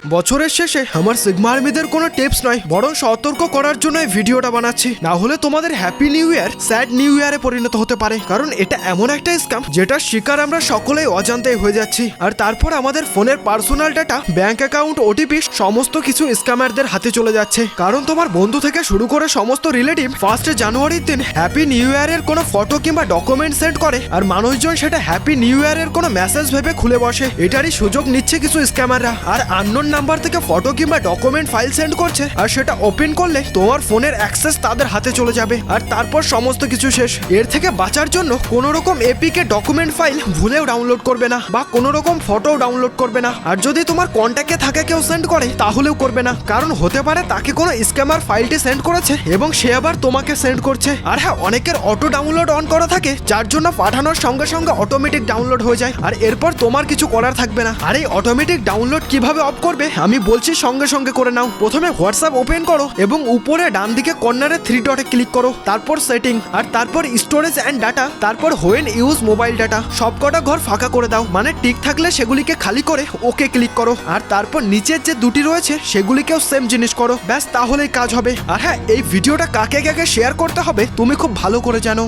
বছরের শেষে আমার সিগমা আর্মিদের কোনো টিপস নয়, বরং সতর্ক করার জন্য এই ভিডিওটা বানাচ্ছি। না হলে তোমাদের happy new year sad new ইয়ারে পরিণত হতে পারে, কারণ এটা এমন একটা স্ক্যাম যেটার শিকার আমরা সকলেই অজান্তেই হয়ে যাচ্ছি। আর তারপর আমাদের ফোনের personal data, bank account, OTP সমস্ত কিছু স্ক্যামারদের হাতে চলে যাচ্ছে। কারণ তোমার বন্ধু থেকে শুরু করে সমস্ত রিলেটিভ 1 জানুয়ারির দিন হ্যাপি নিউ ইয়ারের কোনো ফটো কিংবা ডকুমেন্ট সেন্ড করে, আর মানুষজন সেটা হ্যাপি নিউ ইয়ারের কোনো মেসেজ ভেবে খুলে বসে। এটারই সুযোগ নিচ্ছে কিছু স্ক্যামাররা, আর আননোন নাম্বার থেকে ফটো কিংবা ডকুমেন্ট ফাইল সেন্ড করছে, আর সেটা ওপেন করলে তোমার ফোনের অ্যাক্সেস তাদের হাতে চলে যাবে, আর তারপর সমস্ত কিছু শেষ। এর থেকে বাঁচার জন্য কোনো রকম এপিকে ডকুমেন্ট ফাইল ভুলেও ডাউনলোড করবে না, বা কোনো রকম ফটো ডাউনলোড করবে না। আর যদি তোমার কন্ট্যাক্টে থাকে কেউ সেন্ড করে, তাহলেও করবে না, কারণ হতে পারে তাকে কোনো স্ক্যামার ফাইলটি সেন্ড করেছে এবং সে আবার তোমাকে সেন্ড করছে। আর হ্যাঁ, অনেকের অটো ডাউনলোড অন করা থাকে, যার জন্য পাঠানোর সঙ্গে সঙ্গে অটোমেটিক ডাউনলোড হয়ে যায়, আর এরপর তোমার কিছু করার থাকবে না। আর এই অটোমেটিক ডাউনলোড কিভাবে অফ করবে আমি বলছি, সঙ্গে সঙ্গে করে নাও। প্রথমে হোয়াটসঅ্যাপ ওপেন করো এবং উপরে ডান দিকে কর্নারে 3 ডটে ক্লিক করো, তারপর সেটিং, আর তারপর স্টোরেজ অ্যান্ড ডাটা, তারপর হোয়েন ইউজ মোবাইল ডাটা। সবকটা ঘর ফাঁকা করে দাও, মানে টিক থাকলে সেগুলিকে খালি করে ওকে ক্লিক করো, আর তারপর নিচের যে দুটি রয়েছে সেগুলিকেও সেম জিনিস করো, ব্যাস তাহলেই কাজ হবে। আর হ্যাঁ, এই ভিডিওটা কাকে কাকে শেয়ার করতে হবে তুমি খুব ভালো করে জানো।